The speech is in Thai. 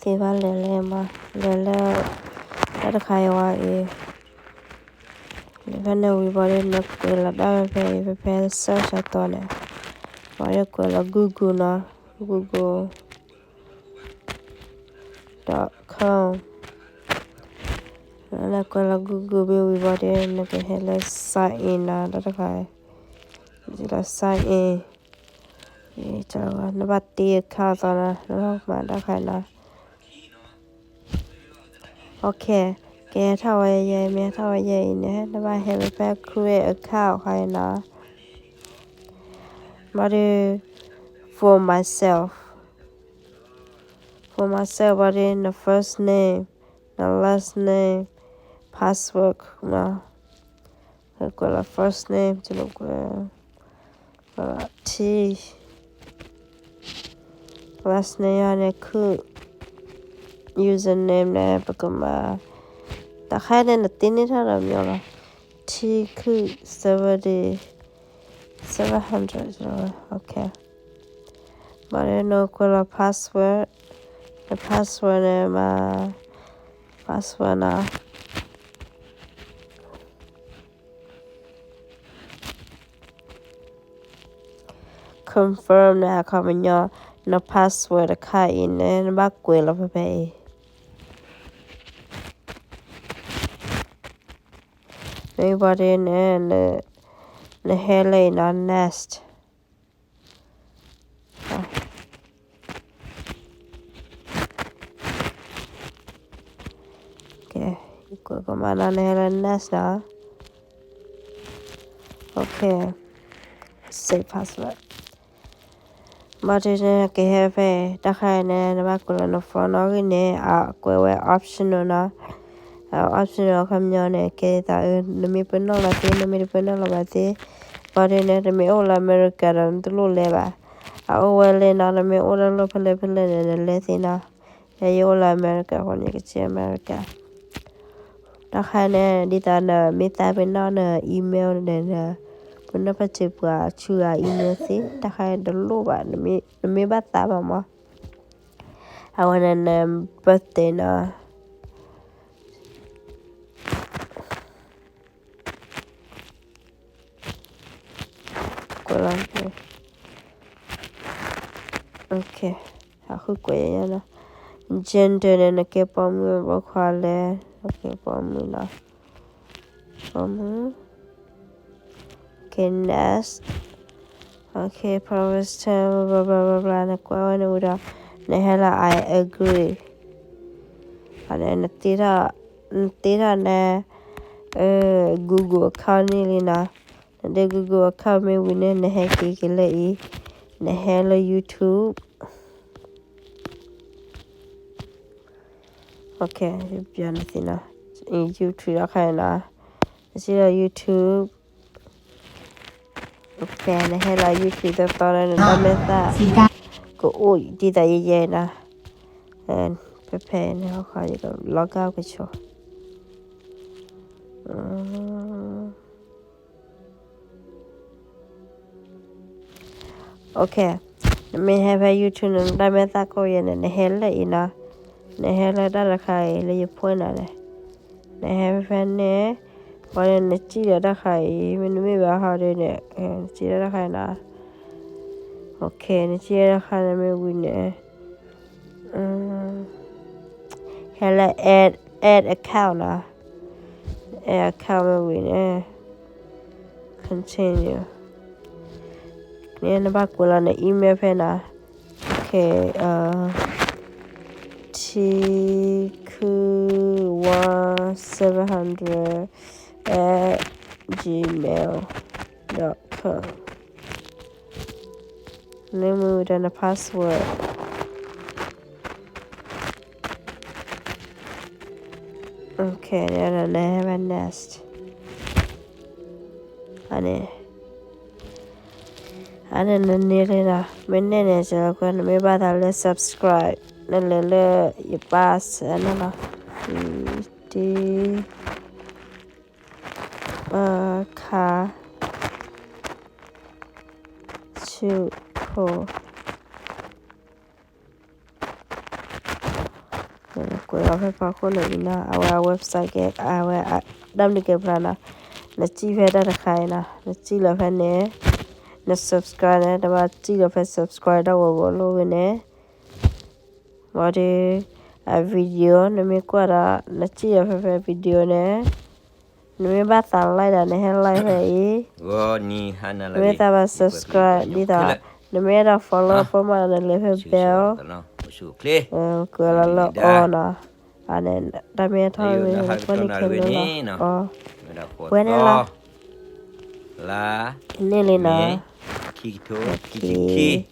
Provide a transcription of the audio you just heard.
စီပါလဲလဲမှာလဲလဲတက်တစ်ခါရွာအေးဘယ်နဲ့ဝီပါလဲနကလာဒါပဲ search တော့နေဘာရကလာ Google နာ google.com แล้วก็เรา Google ไปวิบัติเนี่ยก็ให้เรา sign in นะแล้วก็จะเรา sign in จะว่านบัตรตีค่าตอนนะแล้วมาได้ค่ะนะโอเคแกถ้าว่าใหญ่แม่ถ้าว่าใหญ่เนี่ยนบัตรให้ไป create account ค่ะนะมาดู for myself what in the first name the last name password นะก็ละ first name จะลงก็T last name เนี่ยคือ username เนี่ยปกมาแต่ใครเนี่ยตีนี่ถ้าเรามีอะไร T คือ700โอเคมาเรียนก็ละ password ใน password เนี่ยมา password นะconfirm นะค่ะมันย่อนะ password ค่ะอินเนี่ยบักกวยแล้วไปไม่บอดี้เนี่ยเนี่ยเฮเลยนะ nest โอเคก็ประมาณนั้นเฮเลย nest นะโอเค save passwordมาที่เนี่ยก็ให้ไปถ้าใครเนี่ยนะบักกวยแล้วฟอนต์ก็เนี่ยกวยไว้ optional นะoptional คำย้อนเนี่ยก็แต่นมีเป็นนอกละทีนมีเป็นนอกละทีพอที่เนี่ยมีโอลาอเมริกาเราตัวเล็บโอเวลน่ะมีโอลาโลเพลเนี่ยเลสินะโอลาอเมริกาคนนี้ก็ชื่ออเมริกาถ้าใครเนี่ยดิตาเนี่ยมีแต่เป็นนอกเนี่ยอีเมลเนี่ยเป็นนอกปัจจุบันชื่ออีเมลสิถ้าใครดูรูปมีบัตรตาบ้างมั้ยเอาวันนั้น birthday นะโอเคคือกวยนะ gender เนี่ยก็ปอมมือบอกว่าเลยโอเคปอมมือนะปอมมือโอเค nest โอเค progress time blah blah blah blah นะกว่าวันนู้นเนี่ยให้ละ I agree อันนี้นตีระเนี่ยGoogle account นี่เลยนะเด็ก Google account ไม่วินเนี่ยให้กี่เลยเนี่ยให้ละ YouTubeโอเคเปลี่ยนสินะ YouTube แล้วใครนะสิละ YouTube โอเคเนี่ยให้ละ YouTube ตอนนั้นทำไม่ได้ก็โอ้ยดีแต่เย่ๆนะเพ่ๆเนี่ยเขาจะ log out กันชัวโอเคไม่ให้ไป YouTube นั้นได้ไม่ได้ก็ยังเนี่ยให้ละอีนะเนี่ยให้ละได้ละใครเลยจะพูดอะไรเนี่ยให้ไปเนี่ยพอเนี่ยจีได้ละใครมันไม่แบบเขาเลยเนี่ยจีได้ละใครนะโอเคเนี่ยจีได้ละใครไม่วินเนี่ยให้ละ add account นะ add account ไม่วินเนี่ย continue เนี่ยนะบักกูละเนี่ยอีเมลเพนะโอเคT คือ1700 at gmail.com เนี่ยมือดัน password โอเคเนี่ยนะให้มัน nest อันนี้นี่เลยนะไม่แน่ๆจะคนไม่บ้าทำเลย subscribe นั่นเลยอย่า pass อันนั้นนะดีค่ะชื่อโค Kwe wafe pa kono ina our website ke our damni ke brana na chi veda da khaina na chi la fa ne na subscribe ne da chi la fa subscribe da wo lo ne wade a video na me kwara na chi la fa video ne na me ba ta like da ne he like he Wo ni hana la me ta ba subscribe di da na me da follow pa ma na le fa bell Su kle. ko la lo ona anen da me ta me ko ni ke la wene la La nele na Kito Kiki